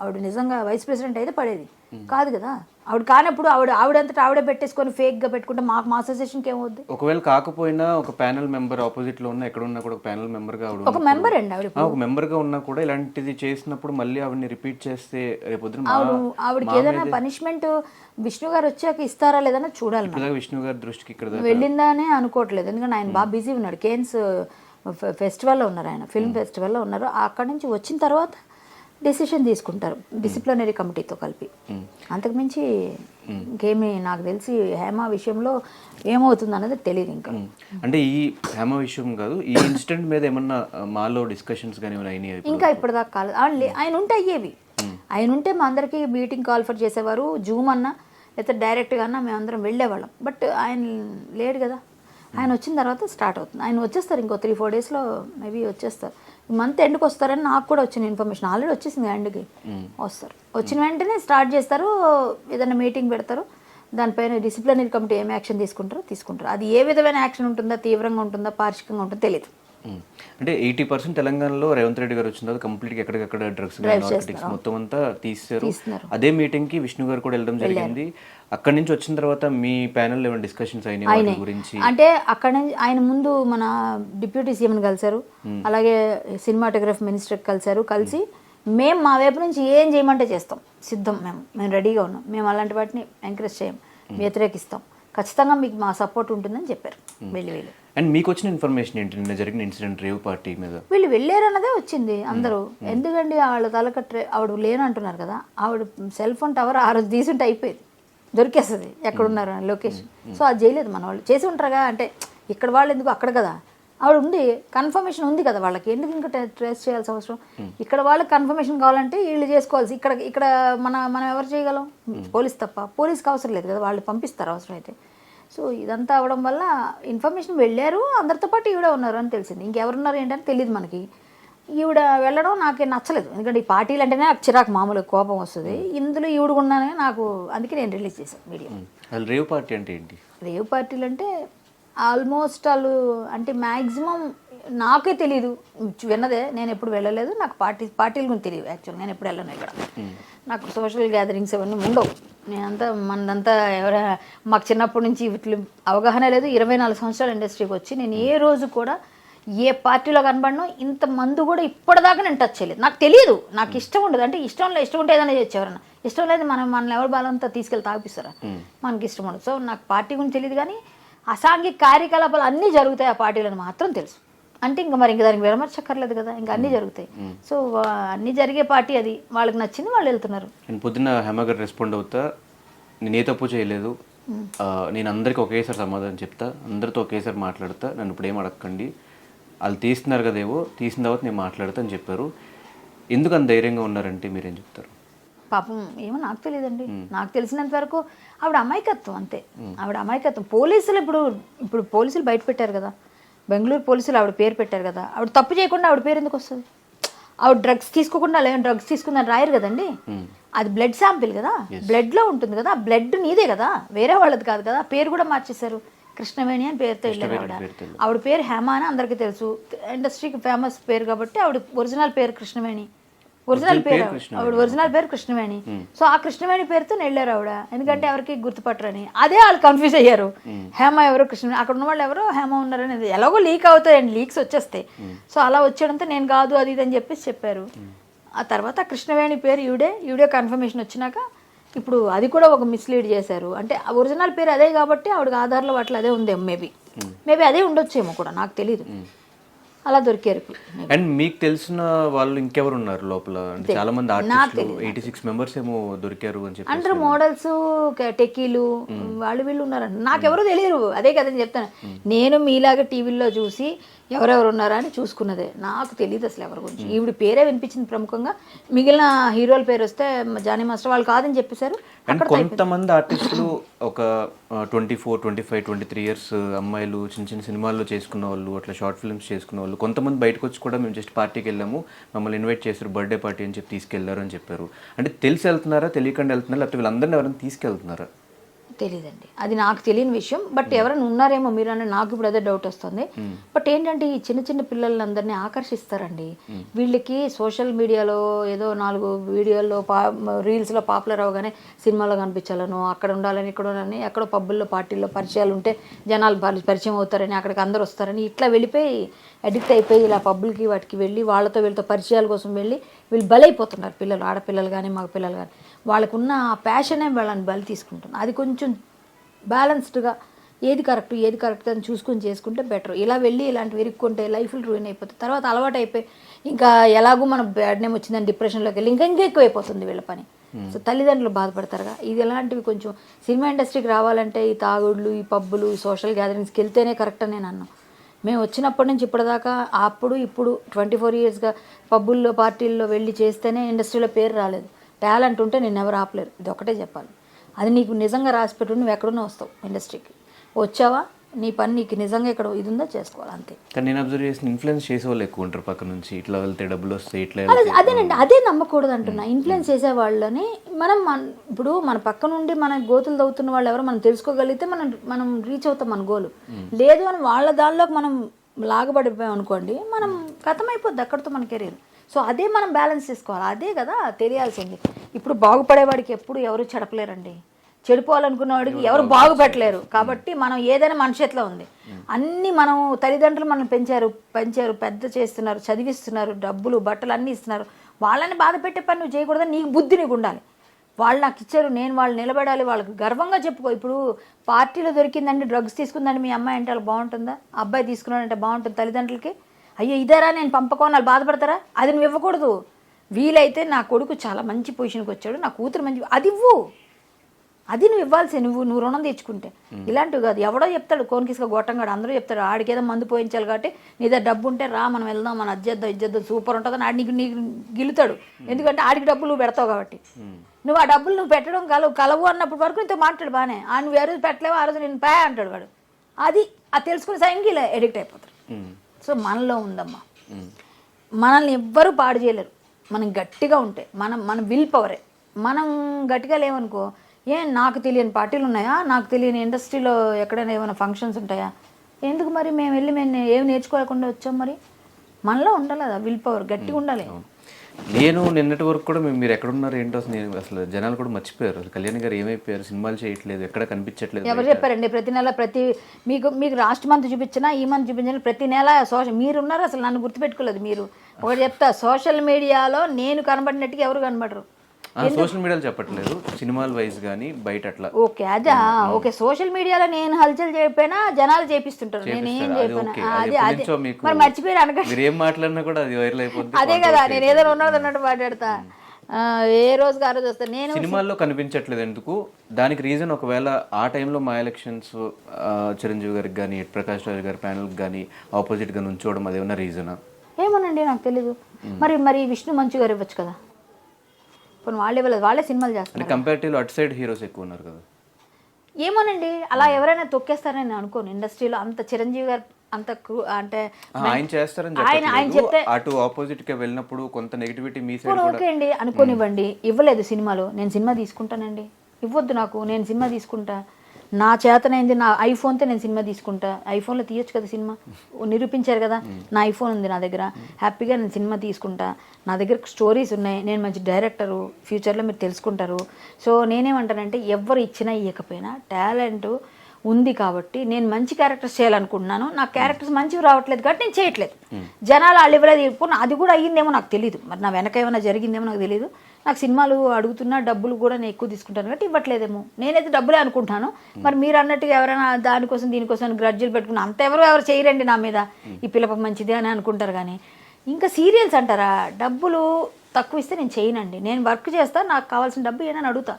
ఆవిడ నిజంగా వైస్ ప్రెసిడెంట్ అయితే పడేది కాదు కదా. ఆవిడ కానప్పుడు ఆవిడంతటా ఆవిడే పెట్టేసుకొని ఫేక్గా పెట్టుకుంటే మా అసోసియేషన్కి ఏమవుద్ది? ఒకవేళ కాకపోయినా ఒక ప్యానల్ మెంబర్ ఆపోజిట్ లో ఉన్న ఎక్కడ ఉన్నా కూడా ఒక ప్యానల్ మెంబర్గా ఆవిడ ఒక మెంబర్ అండి ఆవిడ. ఒక మెంబర్గా ఉన్నా కూడా ఇలాంటిది చేసినప్పుడు మళ్ళీ ఆవిడని రిపీట్ చేస్తే రేపొద్దున ఆవిడకి ఏదైనా పనిష్మెంట్ విష్ణు గారు వచ్చాక ఇస్తారా లేదన్నా చూడాలి. విష్ణు గారి దృష్టికి ఇక్కడ వెళ్ళిందని అనుకోవట్లేదు, ఎందుకంటే ఆయన బాగా బిజీ ఉన్నాడు. కేన్స్ ఫెస్టివల్లో ఉన్నారు, ఆయన ఫిల్మ్ ఫెస్టివల్లో ఉన్నారు. అక్కడి నుంచి వచ్చిన తర్వాత డెసిషన్ తీసుకుంటారు డిసిప్లినరీ కమిటీతో కలిపి. అంతకుమించి ఇంకేమీ నాకు తెలిసి హేమ విషయంలో ఏమవుతుంది అన్నది తెలియదు ఇంకా. అంటే ఈ హేమ విషయం కాదు, ఈ ఇన్సిడెంట్ మీద ఏమన్నా మాలో డిస్కషన్స్ కానీ అయినాయి? ఇంకా ఇప్పటిదాకా కాలేదు. ఆయన ఉంటే అయ్యేవి. ఆయన ఉంటే మా అందరికీ మీటింగ్ కాల్ఫర్ చేసేవారు, జూమ్ అన్నా లేకపోతే డైరెక్ట్గా అన్నా మేమందరం వెళ్ళేవాళ్ళం. బట్ ఆయన లేడు కదా. ఆయన వచ్చిన తర్వాత స్టార్ట్ అవుతుంది. ఆయన వచ్చేస్తారు ఇంకో 3-4 డేస్లో మేబీ వచ్చేస్తారు. ఈ మంత్ ఎండ్కి వస్తారని నాకు కూడా వచ్చిన ఇన్ఫర్మేషన్. ఆల్రెడీ వచ్చేసింది ఎండ్కి వస్తారు. వచ్చిన వెంటనే స్టార్ట్ చేస్తారు, ఏదైనా మీటింగ్ పెడతారు, దానిపైన డిసిప్లినరీ కమిటీ ఏం యాక్షన్ తీసుకుంటారు. అది ఏ విధమైన యాక్షన్ ఉంటుందా, తీవ్రంగా ఉంటుందా, పార్షికంగా ఉంటుందో తెలియదు. అంటే 80% తెలంగాణలో రేవంత్ రెడ్డి గారు వచ్చిన తర్వాత కంప్లీట్గా ఎక్కడికక్కడ డ్రగ్స్ నార్కోటిక్స్ మొత్తం అంతా తీస్తారు. అదే మీటింగ్కి విష్ణు గారు కూడా వెళ్ళడం జరిగింది. అక్కడి నుంచి వచ్చిన తర్వాత మీ ప్యానెల్ ఏమైనా డిస్కషన్స్ అయినాయి గురించి? అంటే అక్కడ నుంచి ఆయన ముందు మన డిప్యూటీ సీఎంని కలిశారు, అలాగే సినిమాటోగ్రఫీ మినిస్టర్ కలిసి మేము మా వైపు నుంచి ఏం చేయమంటే చేస్తాం, సిద్ధం, మేము రెడీగా ఉన్నాం, మేము అలాంటి వాటిని ఎంకరేజ్ చేయం, వ్యతిరేకిస్తాం, ఖచ్చితంగా మీకు మా సపోర్ట్ ఉంటుందని చెప్పారు. వెళ్ళి అండ్ మీకు వచ్చిన ఇన్ఫర్మేషన్ ఏంటి నిన్న జరిగిన ఇన్సిడెంట్ రేవ్ పార్టీ మీద? వీళ్ళు వెళ్ళారన్నదే వచ్చింది అందరూ. ఎందుకండి వాళ్ళ ఆవిడ లేనంటున్నారు కదా, ఆవిడ సెల్ ఫోన్ టవర్ ఆ రోజు తీసుంటే అయిపోయేది, దొరికేస్తుంది ఎక్కడున్నారు అని లొకేషన్. సో అది చేయలేదు మన వాళ్ళు. చేసి ఉంటారుగా, అంటే ఇక్కడ వాళ్ళు ఎందుకు, అక్కడ కదా ఆవిడ ఉంది, కన్ఫర్మేషన్ ఉంది కదా వాళ్ళకి, ఎందుకు ఇంకా ట్రేస్ చేయాల్సిన అవసరం? ఇక్కడ వాళ్ళకి కన్ఫర్మేషన్ కావాలంటే వీళ్ళు చేసుకోవాల్సి. ఇక్కడ మనం ఎవరు చేయగలం? పోలీస్ తప్ప. పోలీస్కి అవసరం లేదు కదా, వాళ్ళు పంపిస్తారు అవసరం అయితే. సో ఇదంతా అవడం వల్ల ఇన్ఫర్మేషన్ వెళ్ళారు, అందరితో పాటు ఈవిడ ఉన్నారు అని తెలిసింది. ఇంకెవరున్నారు ఏంటని తెలియదు మనకి. ఈవిడ వెళ్ళడం నాకే నచ్చలేదు, ఎందుకంటే ఈ పార్టీలు అంటేనే నాకు చిరాకు, మామూలుగా కోపం వస్తుంది. ఇందులో ఈవిడ ఉన్నానని నాకు, అందుకే నేను రిలీజ్ చేశాను వీడియో. రేవ్ పార్టీ అంటే ఏంటి? రేవ్ పార్టీలు అంటే ఆల్మోస్ట్ వాళ్ళు అంటే మ్యాక్సిమం నాకే తెలీదు, విన్నదే, నేను ఎప్పుడు వెళ్ళలేదు, నాకు పార్టీల గురించి తెలియదు యాక్చువల్. నేను ఎప్పుడు వెళ్ళను ఇక్కడ, నాకు సోషల్ గ్యాదరింగ్స్ అవన్నీ ఉండవు. నేనంతా మనదంతా మాకు చిన్నప్పటి నుంచి వీటి అవగాహన లేదు. 24 సంవత్సరాల ఇండస్ట్రీకి వచ్చి నేను ఏ రోజు కూడా ఏ పార్టీలో కనబడను, ఇంత మందు కూడా ఇప్పటిదాకా నేను టచ్ చేయలేదు. నాకు తెలియదు, నాకు ఇష్టం ఉండదు. అంటే ఇష్టం ఉంటే ఏదైనా చేయొచ్చు, ఎవరన్నా ఇష్టం లేదు మనల్ని ఎవరు బాలంతా తీసుకెళ్ళి తాగిపిస్తారా, మనకి ఇష్టం ఉండదు. సో నాకు పార్టీ గురించి తెలియదు, కానీ అసాంఘిక కార్యకలాపాలు అన్నీ జరుగుతాయి ఆ పార్టీలను మాత్రం తెలుసు. అంటే ఇంకా దానికి విమర్శక్కర్లేదు కదా, ఇంకా అన్నీ జరుగుతాయి. సో అన్నీ జరిగే పార్టీ అది, వాళ్ళకి నచ్చింది వాళ్ళు వెళ్తున్నారు. నేను పొద్దున్న హేమ గారు రెస్పాండ్ అవుతా, నేను ఏ తప్పు చేయలేదు, నేను అందరికీ ఒకేసారి సమాధానం చెప్తా, అందరితో ఒకేసారి మాట్లాడతా, నన్ను ఇప్పుడు ఏం అడగండి, వాళ్ళు తీస్తున్నారు కదేవో, తీసిన తర్వాత నేను మాట్లాడతా అని చెప్పారు. ఎందుకు అంత ధైర్యంగా ఉన్నారంటే మీరేం చెప్తారు? పాపం ఏమో నాకు తెలియదండి. నాకు తెలిసినంత వరకు ఆవిడ అమాయకత్వం, అంతే. ఆవిడ అమాయకత్వం. పోలీసులు ఇప్పుడు పోలీసులు బయట పెట్టారు కదా, బెంగళూరు పోలీసులు ఆవిడ పేరు పెట్టారు కదా, ఆవిడ తప్పు చేయకుండా ఆవిడ పేరు ఎందుకు వస్తుంది? ఆవిడ డ్రగ్స్ తీసుకోకుండా లేని డ్రగ్స్ తీసుకుందని రాయరు కదండి. అది బ్లడ్ శాంపిల్ కదా, బ్లడ్లో ఉంటుంది కదా, బ్లడ్ నీదే కదా, వేరే వాళ్ళది కాదు కదా. పేరు కూడా మార్చేశారు, కృష్ణవేణి అని పేరుతో వెళ్ళారు ఆవిడ. ఆవిడ పేరు హేమ అని అందరికీ తెలుసు, ఇండస్ట్రీకి ఫేమస్ పేరు కాబట్టి ఆవిడ ఒరిజినల్ పేరు కృష్ణవేణి. ఆవిడ ఒరిజినల్ పేరు కృష్ణవేణి. సో ఆ కృష్ణవేణి పేరుతో వెళ్ళారు ఆవిడ, ఎందుకంటే ఎవరికి గుర్తుపట్టరని. అదే వాళ్ళు కన్ఫ్యూజ్ అయ్యారు, హేమ ఎవరు కృష్ణవేణి, అక్కడ ఉన్న వాళ్ళు ఎవరో హేమ ఉన్నారని. ఎలాగో లీక్ అవుతాయండి, లీక్స్ వచ్చేస్తాయి. సో అలా వచ్చేయడంతో నేను కాదు అది ఇది అని చెప్పేసి చెప్పారు. ఆ తర్వాత కృష్ణవేణి పేరు ఈవిడే కన్ఫర్మేషన్ వచ్చినాక ఇప్పుడు అది కూడా ఒక మిస్లీడ్ చేశారు. అంటే ఒరిజినల్ పేరు అదే కాబట్టి ఆవిడకి ఆధార్లో అట్లా అదే ఉందేమో, మేబీ అదే ఉండొచ్చేమో కూడా, నాకు తెలీదు. అలా దొరికారు ఇప్పుడు. అండ్ మీకు తెలిసిన వాళ్ళు ఇంకెవరు ఉన్నారు లోపల? అంటే చాలా మంది ఆర్టిస్టులు 86 మెంబర్స్ ఏమో దొరికారు అని చెప్పి అందరూ మోడల్స్, టెక్కీలు, వాళ్ళు వీళ్ళు ఉన్నారంట. నాకెవరూ తెలియదు, అదే కదని చెప్తాను. నేను మీలాగా టీవీల్లో చూసి ఎవరెవరు ఉన్నారా అని చూసుకున్నదే, నాకు తెలియదు అసలు ఎవరి గురించి. ఈవిడ పేరే వినిపించింది ప్రముఖంగా, మిగిలిన హీరోల పేరు వస్తే జానీ మాస్టర్ వాళ్ళు కాదని చెప్పేశారు. అండ్ కొంతమంది ఆర్టిస్టులు ఒక 24, 25, 23 ఇయర్స్ అమ్మాయిలు చిన్న చిన్న సినిమాల్లో చేసుకున్న వాళ్ళు, అట్లా షార్ట్ ఫిల్మ్స్ చేసుకున్న వాళ్ళు, కొంతమంది బయటకు వచ్చి కూడా మేము జస్ట్ పార్టీకి వెళ్ళాము, మమ్మల్ని ఇన్వైట్ చేశారు బర్త్డే పార్టీ అని చెప్పి తీసుకెళ్లారు అని చెప్పారు. అంటే తెలిసి వెళ్తున్నారా, తెలియకుండా వెళ్తున్నారా, లేకపోతే వీళ్ళందరినీ ఎవరైనా తీసుకెళ్తున్నారా? తెలీదండి, అది నాకు తెలియని విషయం. బట్ ఎవరైనా ఉన్నారేమో మీరు అంటే నాకు ఇప్పుడు అదే డౌట్ వస్తుంది. బట్ ఏంటంటే ఈ చిన్న చిన్న పిల్లలందరినీ ఆకర్షిస్తారండి. వీళ్ళకి సోషల్ మీడియాలో ఏదో 4 వీడియోల్లో రీల్స్లో పాపులర్ అవగానే సినిమాలో కనిపించాలను, అక్కడ ఉండాలని, ఇక్కడ ఉండాలని, ఎక్కడో పబ్బుల్లో పార్టీల్లో పరిచయాలు ఉంటే జనాలు పరిచయం అవుతారని, అక్కడికి అందరూ వస్తారని ఇట్లా వెళ్ళిపోయి అడిక్ట్ అయిపోయి ఇలా పబ్బులకి వాటికి వెళ్ళి వాళ్ళతో వీళ్ళతో పరిచయాల కోసం వెళ్ళి వీళ్ళు బలైపోతున్నారు. పిల్లలు, ఆడపిల్లలు కానీ మగ పిల్లలు కానీ, వాళ్ళకున్న ఆ ప్యాషనే వాళ్ళని బలి తీసుకుంటున్నారు. అది కొంచెం బ్యాలెన్స్డ్గా ఏది కరెక్ట్ అని చూసుకొని చేసుకుంటే బెటర్. ఇలా వెళ్ళి ఇలాంటివి ఇరుక్కుంటే లైఫ్లు రూయిన్ అయిపోతుంది. తర్వాత అలవాటు అయిపోయి ఇంకా ఎలాగో మనం బ్యాడ్ నేమ్ వచ్చిందని డిప్రెషన్లోకి వెళ్ళి ఇంకా ఎక్కువ అయిపోతుంది వీళ్ళ పని. సో తల్లిదండ్రులు బాధపడతారుగా. ఇది ఎలాంటివి కొంచెం సినిమా ఇండస్ట్రీకి రావాలంటే ఈ తాగుడులు, ఈ పబ్బులు, ఈ సోషల్ గ్యాదరింగ్స్కి వెళ్తేనే కరెక్ట్ అని నేను అన్నాను. మేము వచ్చినప్పటి నుంచి ఇప్పటిదాకా అప్పుడు ఇప్పుడు 24 ఇయర్స్గా పబ్బుల్లో పార్టీల్లో వెళ్ళి చేస్తేనే ఇండస్ట్రీలో పేరు రాలేదు. టాలెంట్ ఉంటే నేను ఎవరు ఆపలేరు, ఇది ఒకటే చెప్పాలి. అది నీకు నిజంగా రాసి పెట్టు, నువ్వు ఎక్కడున్నా వస్తావు ఇండస్ట్రీకి. వచ్చావా, నీ పని నీకు నిజంగా ఇక్కడ ఇది ఉందో చేసుకోవాలి అంతే. కానీ నేను అబ్జర్వ్ చేసిన ఇన్ఫ్లుయెన్స్ చేసే వాళ్ళు ఎక్కువ ఉంటారు పక్క నుంచి, ఇట్లా వెళ్తే డబ్బులు వస్తాయి, ఇట్లా అదేనండి, అదే నమ్మకూడదు అంటున్నా. ఇన్ఫ్లుయెన్స్ చేసే వాళ్ళని ఇప్పుడు మన పక్క నుండి మన గోతులు తవ్వుతున్న వాళ్ళు ఎవరో మనం తెలుసుకోగలిగితే మనం రీచ్ అవుతాం మన గోలు. లేదు అని వాళ్ళ దానిలోకి మనం లాగబడిపోయాం అనుకోండి, మనం కథమైపోద్ది అక్కడితో మన కెరీర్. సో అదే మనం బ్యాలెన్స్ చేసుకోవాలి, అదే కదా తెలియాల్సింది. ఇప్పుడు బాగుపడేవాడికి ఎప్పుడు ఎవరు చెడపలేరండి, చెడిపోవాలనుకున్న వాడికి ఎవరు బాగుపెట్టలేరు. కాబట్టి మనం ఏదైనా మన చేతిలో ఉంది. అన్నీ మనం తల్లిదండ్రులు మనం పెంచారు, పెద్ద చేస్తున్నారు, చదివిస్తున్నారు, డబ్బులు బట్టలు అన్నీ ఇస్తున్నారు. వాళ్ళని బాధ పెట్టే పని నువ్వు చేయకూడదని నీకు బుద్ధి నీకు ఉండాలి. వాళ్ళు నాకు ఇచ్చారు, నేను వాళ్ళు నిలబడాలి, వాళ్ళకి గర్వంగా చెప్పుకో. ఇప్పుడు పార్టీలో దొరికిందండి, డ్రగ్స్ తీసుకుందండి మీ అమ్మాయి అంటే వాళ్ళు బాగుంటుందా? అబ్బాయి తీసుకున్నాడంటే బాగుంటుంది తల్లిదండ్రులకి? అయ్యో ఇదేరా నేను పంపకోని వాళ్ళు బాధపడతారా? అది నువ్వు ఇవ్వకూడదు. వీలైతే నా కొడుకు చాలా మంచి పొజిషన్కి వచ్చాడు, నా కూతురు మంచి, అది ఇవ్వు. అది నువ్వు ఇవ్వాల్సి, నువ్వు రుణం తెచ్చుకుంటే. ఇలాంటివి కాదు, ఎవడో చెప్తాడు కోన్కిస్గా గొట్టంగాడు, అందరూ చెప్తాడు ఆడికి ఏదో మందు పోయించాలి కాబట్టి నీ దగ్గర డబ్బు ఉంటే రా మనం వెళ్దాం, మన ఇజ్జేద్దాం సూపర్ ఉంటుందని ఆడి నీకు గిలుతాడు. ఎందుకంటే ఆడికి డబ్బులు నువ్వు పెడతావు కాబట్టి. నువ్వు ఆ డబ్బులు నువ్వు పెట్టడం కలవు అన్నప్పుడు వరకు ఇంత మాట్లాడు బాగానే, నువ్వు ఏ రోజు పెట్టలేవు ఆ రోజు నేను పే అంటాడు వాడు. అది తెలుసుకుని సైంగిలా ఎడిక్ట్ అయిపోతాడు. సో మనలో ఉందమ్మా, మనల్ని ఎవ్వరూ పాడు చేయలేరు. మనం గట్టిగా ఉంటే మన విల్ పవరే. మనం గట్టిగా లేవనుకో, నాకు తెలియని పార్టీలు ఉన్నాయా, నాకు తెలియని ఇండస్ట్రీలో ఎక్కడైనా ఏమైనా ఫంక్షన్స్ ఉంటాయా, ఎందుకు మరి మేము ఏమి నేర్చుకోకుండా వచ్చాం? మరి మనలో ఉండాలి కదా విల్ పవర్, గట్టిగా ఉండాలి. నేను నిన్నటి వరకు కూడా మీరు ఎక్కడున్నారు ఏంటో అసలు జనాలు కూడా మర్చిపోయారు. అసలు కళ్యాణ్ గారు ఏమైపోయారు, సినిమాలు చేయట్లేదు, ఎక్కడ కనిపించట్లేదు. ఎవరు చెప్పారండి? ప్రతి నెల మీకు లాస్ట్ మంత్ చూపించినా ఈ మంత్ చూపించినా ప్రతి నెల మీరున్నారు. అసలు నన్ను గుర్తుపెట్టుకోలేదు మీరు. ఒకటి చెప్తా, సోషల్ మీడియాలో నేను కనబడినట్టుగా ఎవరు కనబడరు. సోషల్ మీడియాలో చెప్పట్లేదు, సినిమాల వైజ్ కానీ బయట అట్లా. ఓకే అదా ఓకే. సోషల్ మీడియాలో నేను హల్చల్ చేయకపోయినా జనాలు చేపిస్తుంటారు, నేనేం చెప్పినా అదే మరి మర్చిపోయారు అనగా మీరు ఏం మాట్లాడినా కూడా అది వైరల్ అయిపోతుంది. అదే కదా, నేను ఏదైనా ఉన్నది అన్నట్టు మాట్లాడతా, ఏ రోజుకి ఆ రోజు వస్తాను. నేను సినిమాల్లో కనిపించట్లేదు ఎందుకు? దానికి రీజన్ ఒకవేళ ఆ టైంలో మా ఎలక్షన్స్ చిరంజీవి గారికి కానీ ప్రకాష్ రాజ్ గారి ప్యానల్కి కానీ ఆపోజిట్గా నుంచోవడం అదేమన్నా రీజనా? ఏమోనండి నాకు తెలీదు. మరి విష్ణు మంచు గారు ఇవ్వచ్చు కదా, కొన్ని వాళ్ళు ఇవ్వలేదు, వాళ్ళే సినిమాలు చేస్తారు. కంపారిటివ్లీ అటు సైడ్ హీరోస్ ఎక్కువ ఉన్నారు కదా. ఏమోనండి, అలా ఎవరైనా తొక్కేస్తారని నేను అనుకోను. ఇండస్ట్రీలో అంత చిరంజీవి గారు అంత అంటే ఆయన చేస్తారని ఆయన చెప్తే అటు ఆపోజిట్ గా వెళ్ళినప్పుడు కొంత నెగిటివిటీ మీ సైడ్ ఓకే అండి అనుకోనివ్వండి. ఇవ్వలేదు సినిమాలో, నేను సినిమా తీసుకుంటానండి. ఇవ్వద్దు నాకు, నేను సినిమా తీసుకుంటా. నా చేతనైంది, నా ఐఫోన్తో నేను సినిమా తీసుకుంటా. ఐఫోన్లో తీయొచ్చు కదా సినిమా, నిరూపించారు కదా. నా ఐఫోన్ ఉంది నా దగ్గర, హ్యాపీగా నేను సినిమా తీసుకుంటా. నా దగ్గర స్టోరీస్ ఉన్నాయి, నేను మంచి డైరెక్టరు, ఫ్యూచర్లో మీరు తెలుసుకుంటారు. సో నేనేమంటానంటే ఎవరు ఇచ్చినా ఇవ్వకపోయినా టాలెంట్ ఉంది కాబట్టి నేను మంచి క్యారెక్టర్స్ చేయాలనుకుంటున్నాను. నా క్యారెక్టర్స్ మంచివి రావట్లేదు కాబట్టి నేను చేయట్లేదు. జనాలు వాళ్ళు ఇవ్వలేదు, అది కూడా అయ్యిందేమో నాకు తెలియదు, మరి నా వెనక ఏమైనా జరిగిందేమో నాకు తెలియదు. నాకు సినిమాలు అడుగుతున్నా డబ్బులు కూడా నేను ఎక్కువ తీసుకుంటాను కాబట్టి ఇవ్వట్లేదేమో, నేనైతే డబ్బులే అనుకుంటాను. మరి మీరు అన్నట్టుగా ఎవరైనా దానికోసం దీనికోసం గ్రడ్జులు పెట్టుకున్నా అంత ఎవరు చేయరండి నా మీద, ఈ పిల్లప మంచిదే అని అనుకుంటారు. కానీ ఇంకా సీరియల్స్ అంటారా, డబ్బులు తక్కువ ఇస్తే నేను చేయనండి. నేను వర్క్ చేస్తాను, నాకు కావాల్సిన డబ్బు ఏనని అడుగుతా,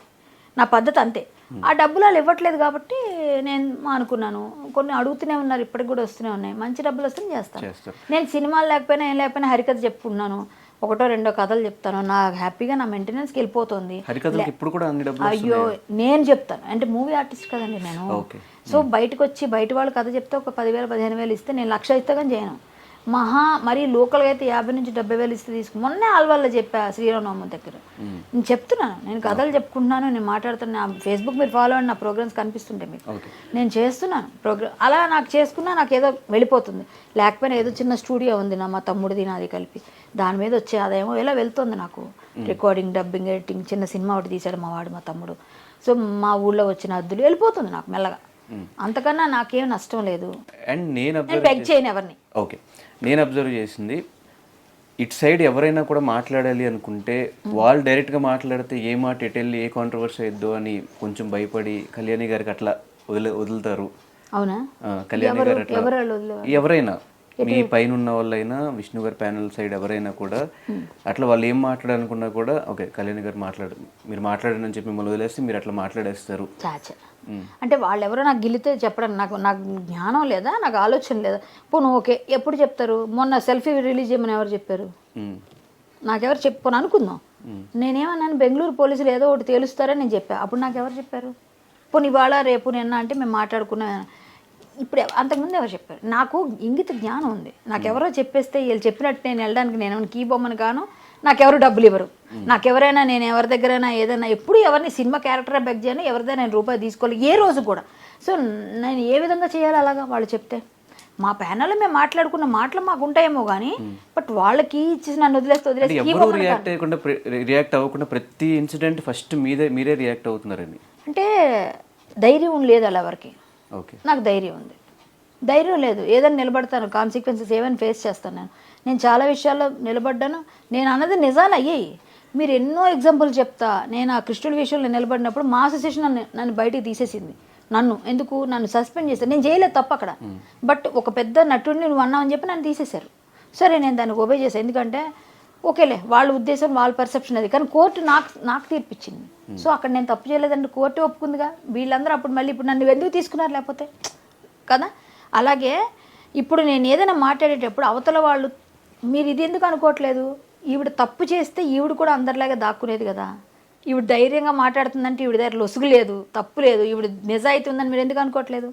నా పద్ధతి అంతే. ఆ డబ్బులు వాళ్ళు ఇవ్వట్లేదు కాబట్టి నేను అనుకున్నాను. కొన్ని అడుగుతూనే ఉన్నారు, ఇప్పటికి కూడా వస్తూనే ఉన్నాయి. మంచి డబ్బులు వస్తే నేను చేస్తాను. నేను సినిమాలు లేకపోయినా ఏం లేకపోయినా హరికథ చెప్పుకున్నాను, 1-2 కథలు చెప్తాను, నాకు హ్యాపీగా నా మెయింటెనెన్స్కి వెళ్ళిపోతుంది. అయ్యో నేను చెప్తాను అంటే మూవీ ఆర్టిస్ట్ కదండి నేను. సో బయటకు వచ్చి బయట వాళ్ళు కథ చెప్తే ఒక 10,000-15,000 ఇస్తే నేను 1,00,000 ఇస్తే కానీ చేయను. మరీ లోకల్గా అయితే 50,000-70,000 ఇస్తే తీసుకు. మొన్నే ఆల్వాళ్ళలో చెప్పా శ్రీరామనవమి దగ్గర, నేను చెప్తున్నాను, నేను కథలు చెప్పుకుంటున్నాను, నేను మాట్లాడుతున్నాను. నా ఫేస్బుక్ మీరు ఫాలో అండి, నా ప్రోగ్రామ్స్ కనిపిస్తుంటాయి మీకు, నేను చేస్తున్నాను ప్రోగ్రామ్. అలా నాకు చేసుకున్నా నాకు ఏదో వెళ్ళిపోతుంది. లేకపోయినా ఏదో చిన్న స్టూడియో ఉంది మా తమ్ముడిది నాది కలిపి, దాని మీద వచ్చే అదేమో ఇలా వెళ్తుంది నాకు. రికార్డింగ్, డబ్బింగ్, ఎడిటింగ్, చిన్న సినిమా ఒకటి తీశాడు మా తమ్ముడు. సో మా ఊళ్ళో వచ్చిన అద్దులు వెళ్ళిపోతుంది నాకు మెల్లగా, అంతకన్నా నాకేం నష్టం లేదు. అండ్ నేను బెగ్ చేయను ఎవరిని. ఓకే, నేను అబ్జర్వ్ చేసింది ఇటు సైడ్ ఎవరైనా కూడా మాట్లాడాలి అనుకుంటే వాళ్ళు డైరెక్ట్గా మాట్లాడితే ఏ మాట ఎటు వెళ్ళి ఏ కాంట్రవర్సీ అయిద్దో అని కొంచెం భయపడి కళ్యాణి గారికి అట్లా వదులుతారు. అవునా? కళ్యాణి గారు అట్లా ఎవరైనా మీ పైన ఉన్న వాళ్ళైనా విష్ణు గారి ప్యానల్ సైడ్ ఎవరైనా కూడా అట్లా వాళ్ళు ఏం మాట్లాడాలనుకున్నా కూడా ఓకే కళ్యాణి గారు మీరు మాట్లాడని చెప్పి మిమ్మల్ని వదిలేస్తే మీరు అట్లా మాట్లాడేస్తారు. అంటే వాళ్ళు ఎవరో నాకు గిల్లితే చెప్పడం నాకు జ్ఞానం లేదా, నాకు ఆలోచన లేదా. పోను ఓకే ఎప్పుడు చెప్తారు? మొన్న సెల్ఫీ రిలీజ్ చేయమని ఎవరు చెప్పారు? నాకెవరు చెప్పుకొని అనుకుందాం. నేనేమన్నాను, బెంగళూరు పోలీసులు ఏదో ఒకటి తేలుస్తారని నేను చెప్పాను. అప్పుడు నాకు ఎవరు చెప్పారు? పోనీ ఇవాళ రేపు నిన్న అంటే మేము మాట్లాడుకున్నా. ఇప్పుడు అంతకుముందు ఎవరు చెప్పారు? నాకు ఇంగిత జ్ఞానం ఉంది. నాకెవరో చెప్పేస్తే వీళ్ళు చెప్పినట్టు నేను వెళ్ళడానికి నేను కీ బొమ్మను గాను, నాకెవరు డబ్బులు ఇవ్వరు. నాకెవరైనా నేను ఎవరి దగ్గరైనా ఏదైనా ఎప్పుడు ఎవరిని సినిమా క్యారెక్టర్ బెగ్ చేయను, ఎవరిదైనా నేను రూపాయి తీసుకోవాలి ఏ రోజు కూడా. సో నేను ఏ విధంగా చేయాలి అలాగా వాళ్ళు చెప్తే? మా ప్యానల్లో మేము మాట్లాడుకున్న మాటలు మాకు ఉంటాయేమో కానీ బట్ వాళ్ళకి ఇచ్చేసి నన్ను వదిలేసి రియాక్ట్ అవ్వకుండా ప్రతి ఇన్సిడెంట్ ఫస్ట్ మీరే రియాక్ట్ అవుతున్నారని అంటే ధైర్యం లేదు అలా ఎవరికి. నాకు ధైర్యం ఉంది, ధైర్యం లేదు. ఏదైనా నిలబడతాను, కాన్సిక్వెన్సెస్ ఏమైనా ఫేస్ చేస్తాను. నేను చాలా విషయాల్లో నిలబడ్డాను. నేను అన్నది నిజాలు అయ్యాయి. మీరు ఎన్నో ఎగ్జాంపుల్ చెప్తా. నేను ఆ కృష్ణుడి విషయంలో నిలబడినప్పుడు మా అసోసియేషన్ నన్ను బయటికి తీసేసింది. నన్ను సస్పెండ్ చేశారు. నేను చేయలేదు తప్ప అక్కడ. బట్ ఒక పెద్ద నటుడిని నువ్వు అన్నావు అని చెప్పి నన్ను తీసేశారు. సరే నేను దాన్ని ఒబే చేశాను. ఎందుకంటే ఓకేలే వాళ్ళ ఉద్దేశం వాళ్ళ పర్సెప్షన్ అది, కానీ కోర్టు నాకు తీర్పిచ్చింది. సో అక్కడ నేను తప్పు చేయలేదంటే కోర్టు ఒప్పుకుందిగా. వీళ్ళందరూ అప్పుడు మళ్ళీ ఇప్పుడు నన్ను ఎందుకు తీసుకున్నారు లేకపోతే కదా. అలాగే ఇప్పుడు నేను ఏదైనా మాట్లాడేటప్పుడు అవతల వాళ్ళు మీరు ఇది ఎందుకు అనుకోవట్లేదు, ఈవిడ తప్పు చేస్తే ఈవిడ కూడా అందరిలాగా దాక్కునేది కదా, ఈవిడ ధైర్యంగా మాట్లాడుతుందంటే ఈవిడ దగ్గర లొసుగు లేదు, తప్పు లేదు, ఈవిడ నిజాయితీ ఉందని మీరు ఎందుకు అనుకోవట్లేదు?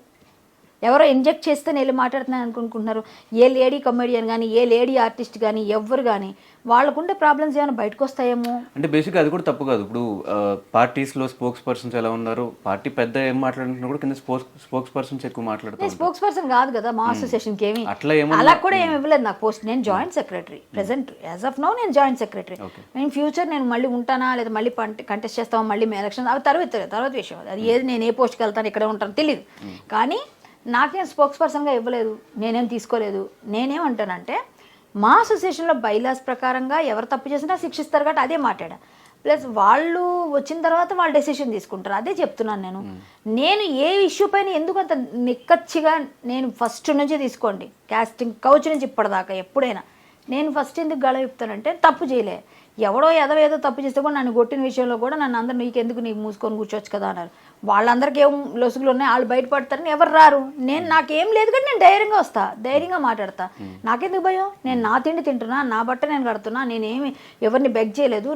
ఎవరో ఇంజెక్ట్ చేస్తే నేను వెళ్ళి మాట్లాడుతున్నాను అనుకుంటున్నారు. ఏ లేడీ కమెడియన్ కానీ ఏ లేడీ ఆర్టిస్ట్ కానీ ఎవ్వరు కానీ వాళ్ళకుండే ప్రాబ్లమ్స్ ఏమైనా బయటకు వస్తాయేమో. అంటే బేసిక్గా అది కూడా తప్పు కాదు. ఇప్పుడు పార్టీస్లో స్పోక్స్ పర్సన్స్ ఎలా ఉన్నారు, పార్టీ పెద్ద ఏం మాట్లాడుతున్నా కూడా కింద స్పోక్స్ పర్సన్స్ ఎక్కువ మాట్లాడుతారు. స్పోక్స్ పర్సన్ కాదు కదా మా అసోసియేషన్కి ఏమి అలా కూడా ఏమి ఇవ్వలేదు నాకు పోస్ట్. నేను joint secretary present as of now, నేను జాయింట్ సెక్రటరీ. నేను ఫ్యూచర్ నేను మళ్ళీ ఉంటానా లేదా మళ్ళీ కంటెస్ట్ చేస్తామా మళ్ళీ ఎలక్షన్ అవి తర్వాత విషయం. అది ఏది నేను ఏ పోస్ట్కి వెళ్తాను ఇక్కడ ఉంటాను తెలియదు. కానీ నాకేం స్పోక్స్ పర్సన్గా ఇవ్వలేదు, నేనేం తీసుకోలేదు. నేనేమంటానంటే మా అసోసియేషన్లో బైలాస్ ప్రకారంగా ఎవరు తప్పు చేసినా శిక్షిస్తారు కాబట్టి అదే మాట్లాడా. ప్లస్ వాళ్ళు వచ్చిన తర్వాత వాళ్ళు డెసిషన్ తీసుకుంటారు, అదే చెప్తున్నాను. నేను ఏ ఇష్యూ పైన ఎందుకు అంత నిక్కచ్చిగా నేను ఫస్ట్ నుంచి తీసుకోండి కాస్టింగ్ కౌచ్ నుంచి ఇప్పటిదాకా ఎప్పుడైనా నేను ఫస్ట్ ఎందుకు గళ చెప్తానంటే తప్పు చేయలే. ఎవడో ఏదో తప్పు చేస్తే కూడా నన్ను కొట్టిన విషయంలో కూడా నన్ను అందరూ నీకెందుకు నీకు మూసుకొని కూర్చోవచ్చు కదా అన్నారు. వాళ్ళందరికీ ఏం లొసుగులు ఉన్నాయి, వాళ్ళు బయటపడతారని ఎవరు రారు. నాకేం లేదు కానీ నేను ధైర్యంగా వస్తా, ధైర్యంగా మాట్లాడతా. నాకెందుకు భయం? నేను నా తిండి తింటున్నా, నా బట్ట నేను కడుతున్నా, నేనేమి ఎవరిని బెగ్ చేయలేదు.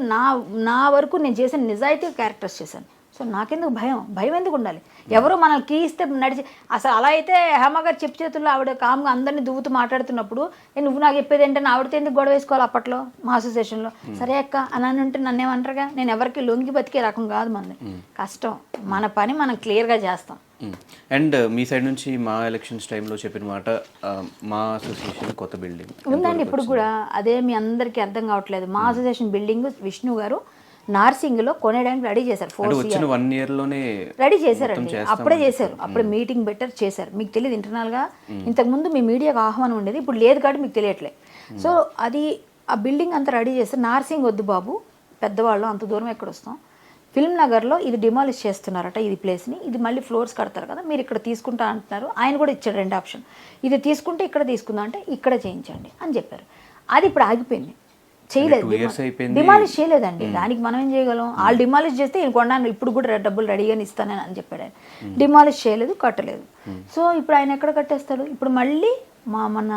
నా వరకు నేను చేసిన నిజాయితీ క్యారెక్టర్స్ చేశాను. సో నాకెందుకు భయం ఎందుకు ఉండాలి? ఎవరో మనల్ని కీ ఇస్తే నడిచి అసలు అలా అయితే హేమ గారు చెప్పు చేతుల్లో ఆవిడ కామ్గా అందరినీ దువ్వుతూ మాట్లాడుతున్నప్పుడు నువ్వు నాకు చెప్పేది ఏంటంటే ఆవిడతో ఎందుకు గొడవ వేసుకోవాలి అప్పట్లో మా అసోసియేషన్లో? సరే అక్క అని ఉంటే నన్నేమంటారుగా. నేను ఎవరికి లొంగి బతికే రకం కాదు మంది. కష్టం, మన పని మనం క్లియర్గా చేస్తాం. అండ్ మీ సైడ్ నుంచి మా ఎలక్షన్స్ టైంలో చెప్పిన మాట మా అసోసియేషన్ కొత్త బిల్డింగ్ ఉందండి. ఇప్పుడు కూడా అదే మీ అందరికీ అర్థం కావట్లేదు. మా అసోసియేషన్ బిల్డింగ్ విష్ణు గారు నార్సింగ్లో కొనేయడానికి రెడీ చేశారు. 1 year లోనే రెడీ చేశారండి. అప్పుడే చేశారు, అప్పుడే మీటింగ్ బెటర్ చేశారు. మీకు తెలియదు ఇంటర్నల్గా ఇంతకుముందు మీ మీడియాకు ఆహ్వానం ఉండేది, ఇప్పుడు లేదు కాబట్టి మీకు తెలియట్లేదు. సో అది ఆ బిల్డింగ్ అంతా రెడీ చేస్తారు. నార్సింగ్ వద్దు బాబు, పెద్దవాళ్ళం అంత దూరం ఎక్కడ వస్తాం, ఫిల్మ్ నగర్లో ఇది డిమాలిష్ చేస్తున్నారట ఇది ప్లేస్ని, ఇది మళ్ళీ ఫ్లోర్స్ కడతారు కదా, మీరు ఇక్కడ తీసుకుంటా అంటున్నారు. ఆయన కూడా ఇచ్చాడు 2 ఆప్షన్, ఇది తీసుకుంటే ఇక్కడ తీసుకుందాం అంటే ఇక్కడ చేయించండి అని చెప్పారు. అది ఇప్పుడు ఆగిపోయింది, చేయలేదు, డిమాలిష్ చేయలేదండి. దానికి మనం ఏం చేయగలం? వాళ్ళు డిమాలిష్ చేస్తే ఈయన కొన్నాను ఇప్పుడు కూడా డబ్బులు రెడీగానే ఇస్తానని అని చెప్పాడు ఆయన. డిమాలిష్ చేయలేదు, కట్టలేదు. సో ఇప్పుడు ఆయన ఎక్కడ కట్టేస్తాడు? ఇప్పుడు మళ్ళీ మన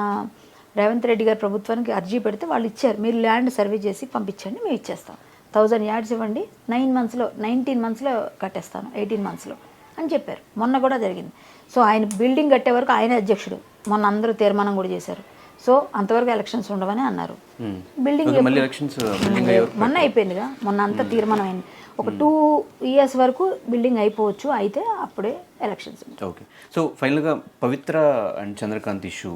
రేవంత్ రెడ్డి గారి ప్రభుత్వానికి అర్జీ పెడితే వాళ్ళు ఇచ్చారు, మీరు ల్యాండ్ సర్వే చేసి పంపించండి, మేము ఇచ్చేస్తాం, 1000 yards ఇవ్వండి, 19 monthsలో కట్టేస్తాను, 18 monthsలో అని చెప్పారు. మొన్న కూడా జరిగింది. సో ఆయన బిల్డింగ్ కట్టే వరకు ఆయన అధ్యక్షుడు, మొన్న అందరూ తీర్మానం కూడా చేశారు. సో అంతవరకు ఎలక్షన్స్ ఉండవని అన్నారు. బిల్డింగ్ మొన్న అయిపోయిందిగా, మొన్న అంతా తీర్మానం అయింది. ఒక 2 years వరకు బిల్డింగ్ అయిపోవచ్చు, అయితే అప్పుడే ఎలక్షన్స్. ఓకే. సో ఫైనల్గా పవిత్ర అండ్ చంద్రకాంత్ ఇష్యూ,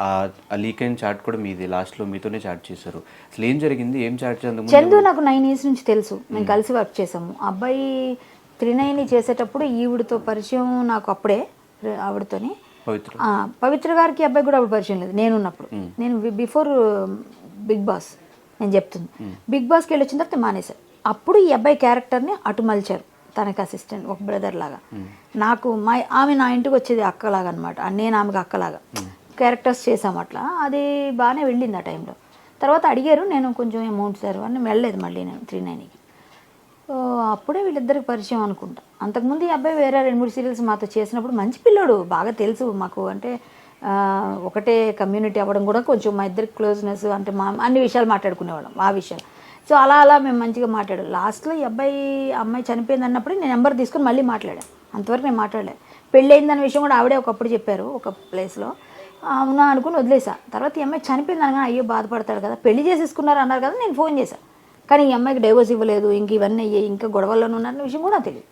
ఆ లీక్ అయిన చాట్ కూడా మీది, లాస్ట్లో మీతోనే చాట్ చేశారు. అసలు ఏం జరిగింది, ఏం చాట్ చేద్దాం? చందు నాకు 9 years నుంచి తెలుసు, మేము కలిసి వర్క్ చేసాము. అబ్బాయి 39 చేసేటప్పుడు ఈవిడతో పరిచయం నాకు అప్పుడే, ఆవిడతోని. పవిత్ర గారికి అబ్బాయి కూడా అప్పుడు పరిచయం లేదు నేనున్నప్పుడు. నేను బిఫోర్ బిగ్ బాస్ నేను చెప్తుంది, బిగ్ బాస్కి వెళ్ళి వచ్చిన తర్వాత మానేశారు. అప్పుడు ఈ అబ్బాయి క్యారెక్టర్ని అటు మలిచారు, తనకి అసిస్టెంట్, ఒక బ్రదర్ లాగా. నాకు ఆమె నా ఇంటికి వచ్చేది అక్కలాగా అనమాట, నేను ఆమెకు అక్కలాగా క్యారెక్టర్స్ చేసాము అట్లా. అది బాగానే వెళ్ళింది ఆ టైంలో. తర్వాత అడిగారు, నేను కొంచెం అమౌంట్ సార్ అని వెళ్ళలేదు మళ్ళీ నేను 39కి. అప్పుడే వీళ్ళిద్దరికి పరిచయం అనుకుంటా. అంతకుముందు ఈ అబ్బాయి వేరే 2-3 సీరియల్స్ మాతో చేసినప్పుడు మంచి పిల్లోడు, బాగా తెలుసు మాకు, అంటే ఒకటే కమ్యూనిటీ అవ్వడం కూడా కొంచెం మా ఇద్దరికి క్లోజ్నెస్, అంటే మా అన్ని విషయాలు మాట్లాడుకునేవాళ్ళం, ఆ విషయాలు. సో అలా మేము మంచిగా మాట్లాడాం. లాస్ట్లో ఈ అమ్మాయి చనిపోయింది అన్నప్పుడు నేను నెంబర్ తీసుకుని మళ్ళీ మాట్లాడాను, అంతవరకు నేను మాట్లాడలేదు. పెళ్ళి అయిందన్న విషయం కూడా ఆవిడే ఒకప్పుడు చెప్పారు ఒక ప్లేస్లో, అవునా అనుకుని వదిలేసా. తర్వాత ఈ అమ్మాయి చనిపోయింది అనగా అయ్యో బాధపడతాడు కదా, పెళ్లి చేసేసుకున్నారు అన్నారు కదా, నేను ఫోన్ చేశాను. కానీ ఈ అమ్మాయికి డైవోర్స్ ఇవ్వలేదు, ఇంక ఇవన్నీ అయ్యాయి, ఇంకా గొడవల్లోనే ఉన్నారన్న విషయం కూడా తెలియదు.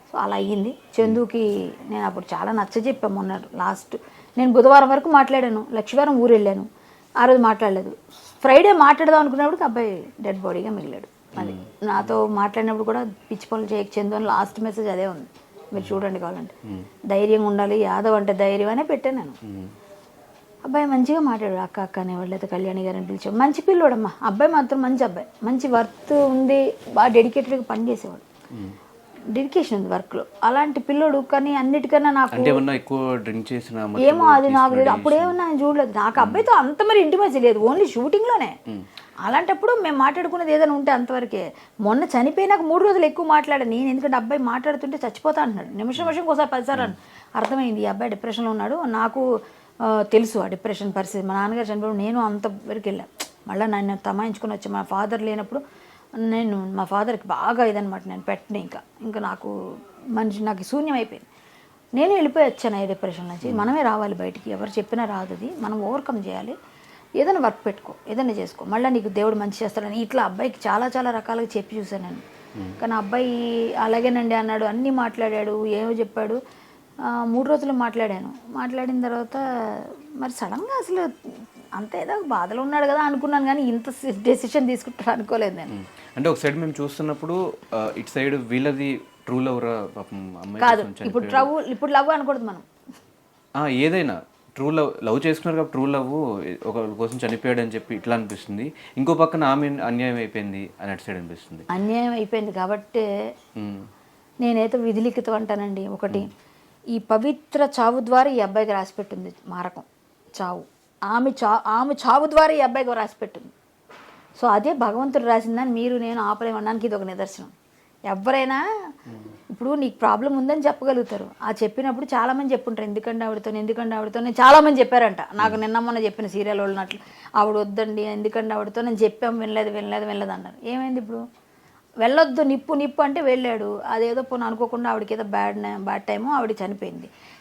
సో అలా అయ్యింది. చందుకి నేను అప్పుడు చాలా నచ్చజెప్పాము. మొన్న లాస్ట్ నేను బుధవారం వరకు మాట్లాడాను, లక్షవారం ఊరు వెళ్ళాను, ఆ రోజు మాట్లాడలేదు. ఫ్రైడే మాట్లాడదాం అనుకున్నప్పుడు అబ్బాయి డెడ్ బాడీగా మిగిలాడు. అది నాతో మాట్లాడినప్పుడు కూడా పిచ్చి పనులు చేయక చందు అని లాస్ట్ మెసేజ్ అదే ఉంది, మీరు చూడండి కావాలంటే. ధైర్యంగా ఉండాలి, యాదవ్ అంటే ధైర్యం అనే పెట్టాను నేను. అబ్బాయి మంచిగా మాట్లాడాడు, అక్క అక్క అనేవాళ్ళు, అయితే కళ్యాణి గారిని పిలిచాడు. మంచి పిల్లోడమ్మా, అబ్బాయి మాత్రం మంచి అబ్బాయి, మంచి వర్త్ ఉంది, బాగా డెడికేటెడ్గా పనిచేసేవాడు, డెడికేషన్ ఉంది వర్క్లో, అలాంటి పిల్లోడు. కానీ అన్నిటికన్నా నాకు ఏమో అది నాకు లేదు, అప్పుడేమన్నా నేను చూడలేదు. నాకు అబ్బాయితో అంత మరి ఇంటిమేసి లేదు, ఓన్లీ షూటింగ్లోనే. అలాంటప్పుడు మేము మాట్లాడుకునేది ఏదైనా ఉంటే అంతవరకే. మొన్న చనిపోయినాక 3 రోజులు ఎక్కువ మాట్లాడాను నేను, ఎందుకంటే అబ్బాయి మాట్లాడుతుంటే చచ్చిపోతా అంటున్నాడు, నిమిషం ఒకసారి 10 సార్లు అర్థమైంది ఈ అబ్బాయి డిప్రెషన్లో ఉన్నాడు. నాకు తెలుసు ఆ డిప్రెషన్ పరిస్థితి. మా నాన్నగారు చనిపోయినప్పుడు నేను అంతవరకు వెళ్ళాను. మళ్ళీ నన్ను తమాయించుకొని వచ్చి మా ఫాదర్ లేనప్పుడు నేను మా ఫాదర్కి బాగా ఇదనమాట, నేను పెట్టిన ఇంకా నాకు శూన్యం అయిపోయింది. నేను వెళ్ళిపోయి వచ్చాను ఈ డిప్రెషన్ నుంచి. మనమే రావాలి బయటికి, ఎవరు చెప్పినా రాదు, అది మనం ఓవర్కమ్ చేయాలి. ఏదైనా వర్క్ పెట్టుకో, ఏదైనా చేసుకో, మళ్ళీ నీకు దేవుడు మంచి చేస్తాడని ఇట్లా అబ్బాయికి చాలా రకాలుగా చెప్పి చూశాను నేను. కానీ అబ్బాయి అలాగేనండి అన్నాడు, అన్నీ మాట్లాడాడు, ఏమో చెప్పాడు. 3 రోజులు మాట్లాడిన తర్వాత మరి సడన్గా అసలు అంత ఏదో బాధలో ఉన్నాడు కదా అనుకున్నాను, కానీ ఇంత డెసిషన్ తీసుకుంటాడు అనుకోలేదు నేను. అంటే ఒక సైడ్ మేము చూస్తున్నప్పుడు ఇటు సైడ్ వీళ్ళది ట్రూ లవ్ కాదు, ఇప్పుడు లవ్ అనకూడదు మనం, ఏదైనా ట్రూ లవ్ చేసుకున్నారు కాబట్టి ట్రూ లవ్ ఒకరి కోసం చనిపోయాడు అని చెప్పి ఇట్లా అనిపిస్తుంది. ఇంకో పక్కన ఆమె అన్యాయం అయిపోయింది అని అటు సైడ్ అనిపిస్తుంది. అన్యాయం అయిపోయింది కాబట్టి నేనైతే విధిలిఖితం అంటానండి. ఒకటి, ఈ పవిత్ర చావు ద్వారా ఈ అబ్బాయికి రాసిపెట్టింది మారకం, చావు. ఆమె చావు ద్వారా ఈ అబ్బాయికి రాసిపెట్టింది. సో అదే భగవంతుడు రాసిందని మీరు నేను ఆపలేమనడానికి ఇది ఒక నిదర్శనం. ఎవరైనా ఇప్పుడు నీకు ప్రాబ్లం ఉందని చెప్పగలుగుతారు, ఆ చెప్పినప్పుడు చాలామంది చెప్పుంటారు, ఎందుకంటే ఆవిడతో నేను చాలామంది చెప్పారంట. నాకు మొన్న చెప్పిన సీరియల్ వాళ్ళనట్లు ఆవిడ వద్దండి, ఎందుకంటే ఆవిడతో నేను చెప్పాము, వినలేదు అన్నారు. ఏమైంది ఇప్పుడు? వెళ్ళొద్దు నిప్పు అంటే వెళ్ళాడు, అదేదో పోను అనుకోకుండా ఆవిడకి ఏదో బ్యాడ్ టైము, ఆవిడ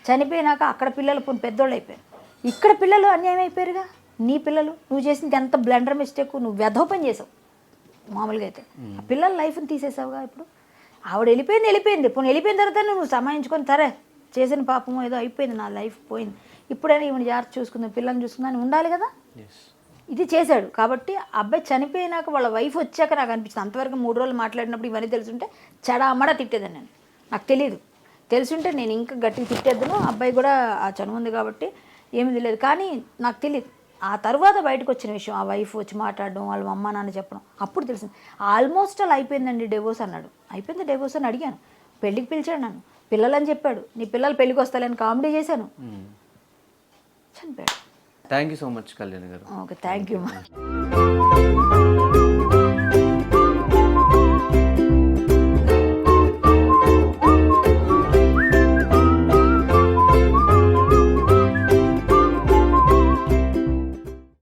చనిపోయినాక అక్కడ పిల్లలు పోను పెద్దోళ్ళు అయిపోయారు, ఇక్కడ పిల్లలు అన్యాయం అయిపోయారుగా. నీ పిల్లలు, నువ్వు చేసింది ఎంత బ్లండర్ మిస్టేక్, నువ్వు వెధవ పని చేసావు మామూలుగా అయితే. ఆ పిల్లల లైఫ్ని తీసేసావుగా. ఇప్పుడు ఆవిడ వెళ్ళిపోయింది పోను, వెళ్ళిపోయిన తర్వాత నువ్వు సమాయించుకొని సరే చేసిన పాపము ఏదో అయిపోయింది, నా లైఫ్ పోయింది, ఇప్పుడైనా ఈవిడ జాగ్రత్త చూసుకుందాం, పిల్లల్ని చూసుకుందాం అని ఉండాలి కదా. ఇది చేశాడు కాబట్టి అబ్బాయి చనిపోయినాక వాళ్ళ వైఫ్ వచ్చాక నాకు అనిపించింది. అంతవరకు 3 రోజులు మాట్లాడినప్పుడు ఇవన్నీ తెలుసుంటే చెడామడా తిట్టేదాన్ని నేను. నాకు తెలియదు, తెలుసుంటే నేను ఇంకా గట్టిగా తిట్టేద్దును. అబ్బాయి కూడా ఆ చనువు ఉంది కాబట్టి ఏమీ తెలియదు, కానీ నాకు తెలియదు. ఆ తర్వాత బయటకు వచ్చిన విషయం, ఆ వైఫ్ వచ్చి మాట్లాడడం, వాళ్ళ అమ్మ నాన్న చెప్పడం, అప్పుడు తెలిసింది. ఆల్మోస్ట్ అలా అయిపోయిందండి డివోర్స్ అన్నాడు. అయిపోయింది డివోర్స్ అని అడిగాను. పెళ్ళికి పిలిచాడు నన్ను, పిల్లలని చెప్పాడు, నీ పిల్లలు పెళ్ళికి వస్తాలని కామెడీ చేశాను, చనిపోయాడు. Thank you so much Kalyani garu. Okay, thank you.